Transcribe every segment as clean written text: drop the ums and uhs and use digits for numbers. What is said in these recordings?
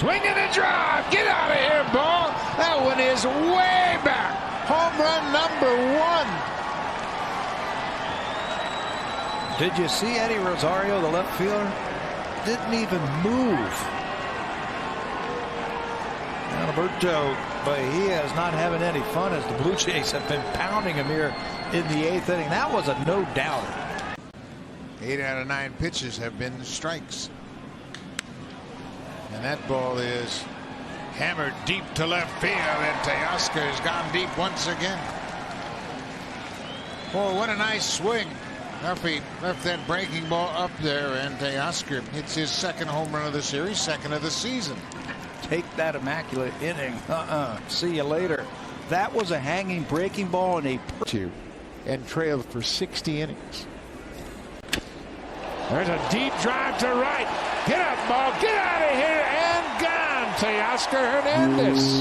Swing and a drive. Get out of here, ball. That one is way back. Home run number 1. Did you see Eddie Rosario, the left fielder? Didn't even move. Alberto, but he is not having any fun as the Blue Jays have been pounding him here in the 8th inning. That was a no-doubter. 8 out of 9 pitches have been strikes. And that ball is hammered deep to left field, and Teoscar has gone deep once again. Boy, what a nice swing. Duffy left that breaking ball up there, and Teoscar hits his 2nd home run of the series, 2nd of the season. Take that immaculate inning. See you later. That was a hanging breaking ball and and trailed for 60 innings. There's a deep drive to right. Get up, ball. Get out of here and gone. Teoscar Hernandez.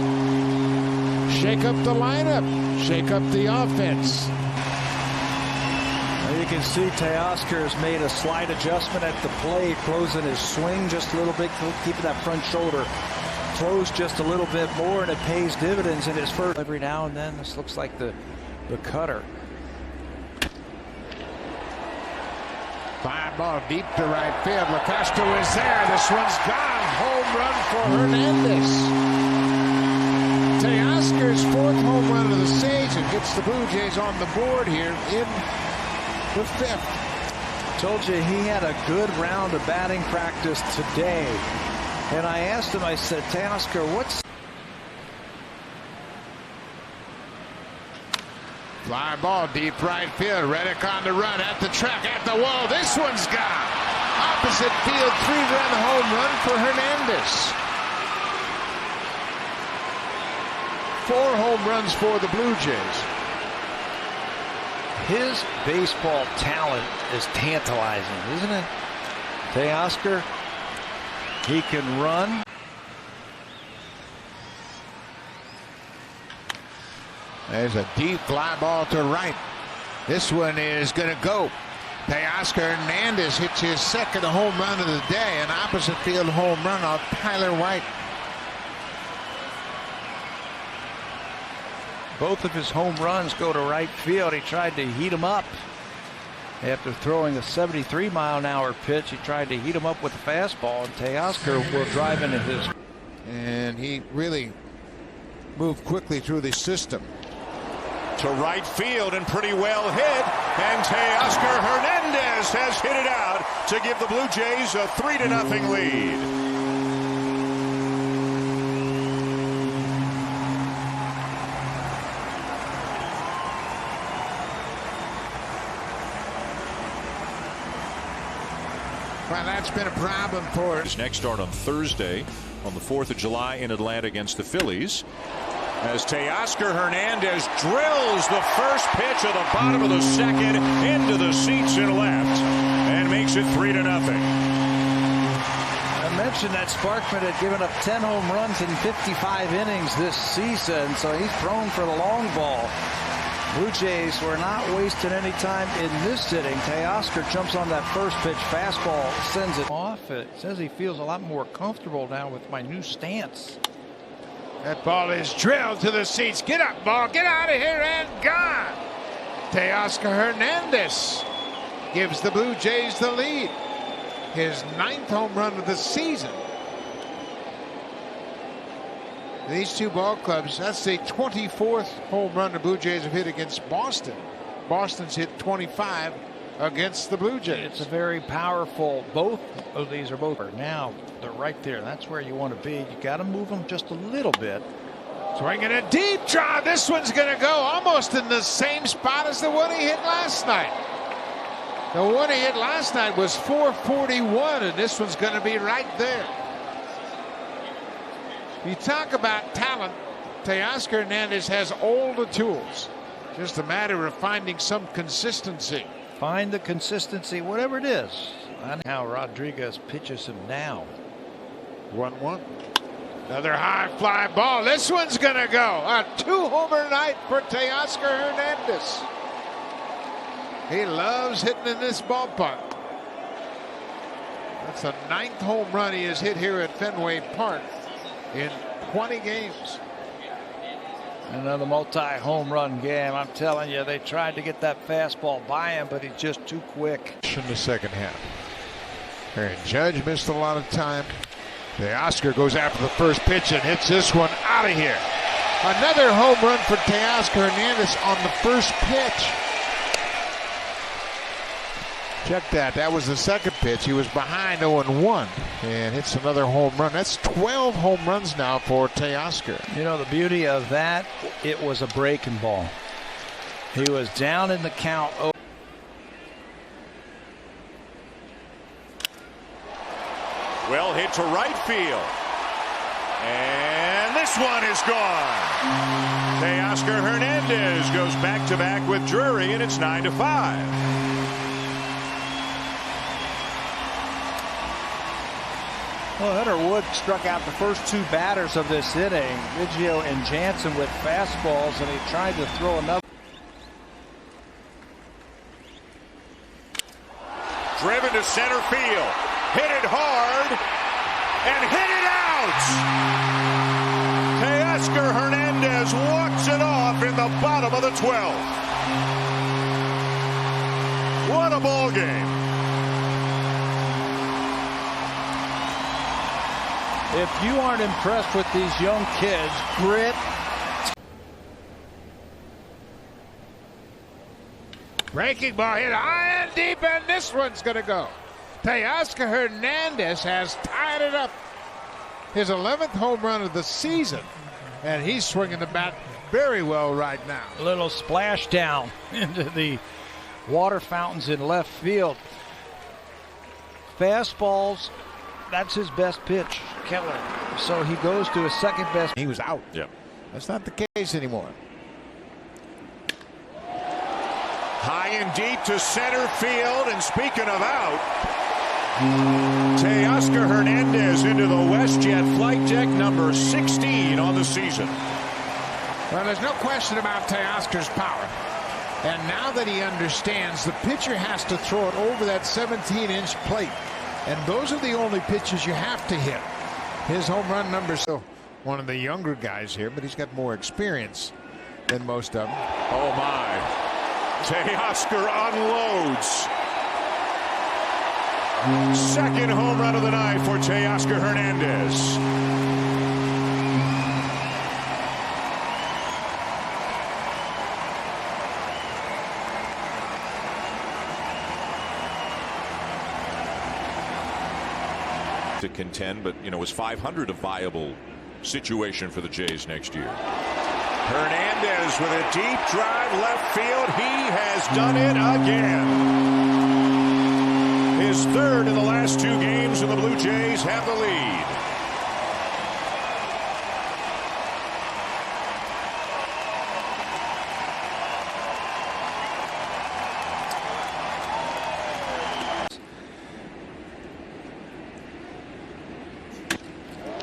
Shake up the lineup. Shake up the offense. You can see Teoscar has made a slight adjustment at the plate, closing his swing just a little bit, keeping that front shoulder closed just a little bit more, and it pays dividends in his first. Every now and then, this looks like the cutter. Fly ball deep to right field. LaCosta is there. This one's gone. Home run for Hernandez. Teoscar's 4th home run of the season gets the Blue Jays on the board here in the 5th. Told you he had a good round of batting practice today. And I asked him, I said, Teoscar, what's... Fly ball deep right field. Reddick on the run at the track, at the wall. This one's gone. Opposite field, 3-run home run for Hernandez. 4 home runs for the Blue Jays. His baseball talent is tantalizing, isn't it? Teoscar, he can run. There's a deep fly ball to right. This one is going to go. Teoscar Hernandez hits his 2nd home run of the day, an opposite field home run off Tyler White. Both of his home runs go to right field. He tried to heat him up. After throwing a 73-mile-an-hour pitch, he tried to heat him up with a fastball, and Teoscar will drive into his. And he really moved quickly through the system. To right field and pretty well hit, and Teoscar Hernandez has hit it out to give the Blue Jays a 3-0 lead. Well, that's been a problem for us. His next start on Thursday on the 4th of July in Atlanta against the Phillies. As Teoscar Hernandez drills the first pitch of the bottom of the 2nd into the seats and left and makes it 3-0. I mentioned that Sparkman had given up 10 home runs in 55 innings this season, so he's thrown for the long ball. Blue Jays were not wasting any time in this inning. Teoscar jumps on that first pitch fastball, sends it off. It says he feels a lot more comfortable now with my new stance. That ball is drilled to the seats. Get up, ball. Get out of here and gone. Teoscar Hernandez gives the Blue Jays the lead. His 9th home run of the season. These two ball clubs, that's the 24th home run the Blue Jays have hit against Boston. Boston's hit 25 against the Blue Jays. It's a very powerful, both of these are both. Now they're right there. That's where you want to be. You got to move them just a little bit. Swinging a deep drive. This one's going to go almost in the same spot as the one he hit last night. The one he hit last night was 441, and this one's going to be right there. You talk about talent, Teoscar Hernandez has all the tools. Just a matter of finding some consistency. Find the consistency, whatever it is. I know how Rodriguez pitches him now. 1-1. Another high fly ball. This one's going to go. A 2-homer night for Teoscar Hernandez. He loves hitting in this ballpark. That's the 9th home run he has hit here at Fenway Park. in 20 games. Another multi-home run game. I'm telling you, they tried to get that fastball by him, but he's just too quick. In the second half. Aaron Judge missed a lot of time. Teoscar goes after the first pitch and hits this one out of here. Another home run for Teoscar Hernandez on the first pitch. Check that. That was the second pitch. He was behind 0-1 and hits another home run. That's 12 home runs now for Teoscar. You know, the beauty of that, it was a breaking ball. He was down in the count. Well hit to right field. And this one is gone. Teoscar Hernandez goes back-to-back with Drury, and it's 9-5. Well, Hunter Wood struck out the first two batters of this inning, Biggio and Jansen, with fastballs, and he tried to throw another. Driven to center field. Hit it hard and hit it out. Teoscar Hernandez walks it off in the bottom of the 12th. What a ball game. If you aren't impressed with these young kids, grit. Breaking ball hit high and deep, and this one's going to go. Teoscar Hernandez has tied it up. His 11th home run of the season, and he's swinging the bat very well right now. A little splash down into the water fountains in left field. Fastballs, that's his best pitch, Keller. So he goes to his second best. He was out. Yep. That's not the case anymore. High and deep to center field, and speaking of out, Teoscar Hernandez into the WestJet flight deck, number 16 on the season. Well, there's no question about Teoscar's power. And now that he understands, the pitcher has to throw it over that 17-inch plate. And those are the only pitches you have to hit. His home run number is still one of the younger guys here, but he's got more experience than most of them. Oh, my. Teoscar unloads. Second home run of the night for Teoscar Hernandez. To contend, but you know, is 500 a viable situation for the Jays next year? Hernandez with a deep drive left field. He has done it again. His third in the last two games, and the Blue Jays have the lead.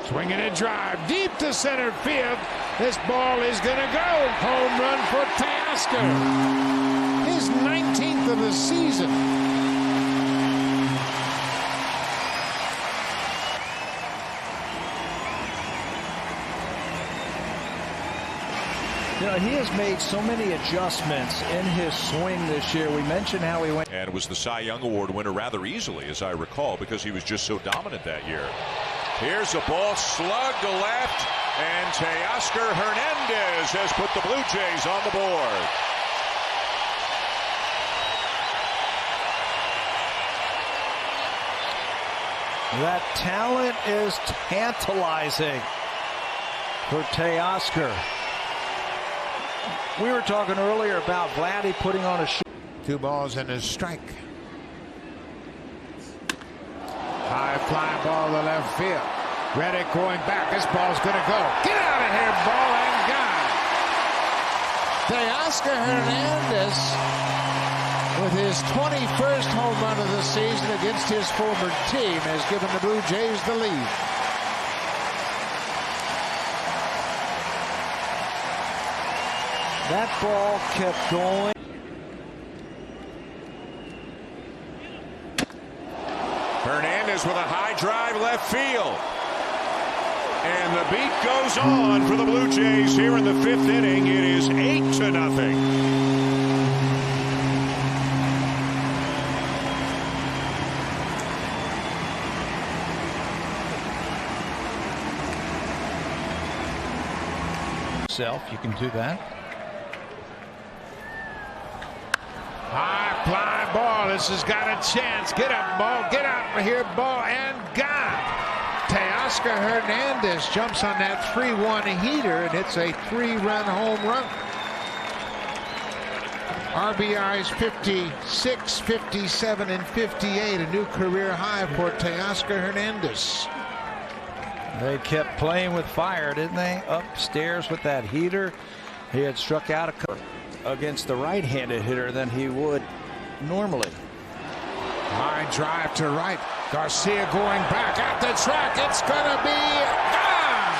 Swinging a drive deep to center field. This ball is going to go. Home run for Teoscar. His 19th of the season. You know, he has made so many adjustments in his swing this year. We mentioned how he went. And was the Cy Young Award winner rather easily, as I recall, because he was just so dominant that year. Here's a ball slugged to left, and Teoscar Hernandez has put the Blue Jays on the board. That talent is tantalizing for Teoscar. We were talking earlier about Vladdy putting on a show. 2 balls and a strike. High fly ball to left field. Reddick going back. This ball's going to go. Get out of here, ball and gone. Teoscar Hernandez with his 21st home run of the season against his former team has given the Blue Jays the lead. That ball kept going. Hernandez with a high drive left field. And the beat goes on for the Blue Jays here in the 5th inning. It is 8-0. You can do that. High fly ball. This has got a chance. Get up, ball. Get out here, ball, and gone. Teoscar Hernandez jumps on that 3-1 heater, and it's a 3-run home run. RBIs 56, 57, and 58. A new career high for Teoscar Hernandez. They kept playing with fire, didn't they? Upstairs with that heater. He had struck out against the right-handed hitter than he would normally. Line drive to right. Garcia going back at the track. It's gonna be gone.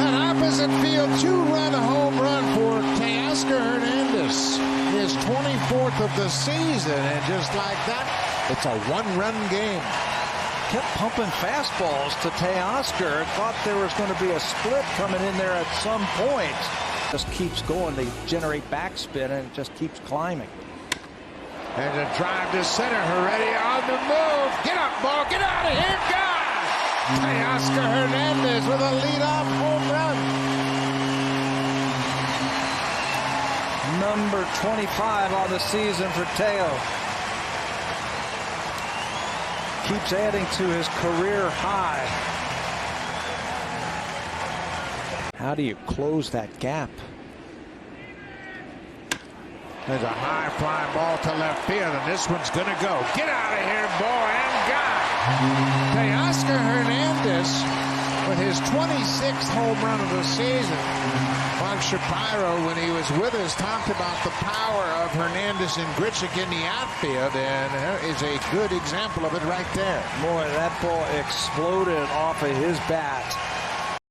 An opposite field 2-run home run for Teoscar Hernandez. His 24th of the season, and just like that, it's a 1-run game. Kept pumping fastballs to Teoscar. Thought there was going to be a split coming in there at some point. Just keeps going. They generate backspin, and it just keeps climbing. And a drive to center. Heredia on the move. Get up, ball. Get out of here. God! Teoscar Hernandez with a leadoff home run. Number 25 on the season for Teo. Keeps adding to his career high. How do you close that gap? There's a high fly ball to left field, and this one's going to go. Get out of here, ball, and gone. Teoscar Hernandez with his 26th home run of the season. Mark Shapiro, when he was with us, talked about the power of Hernandez and Grichuk in the outfield, and there is a good example of it right there. Boy, that ball exploded off of his bat.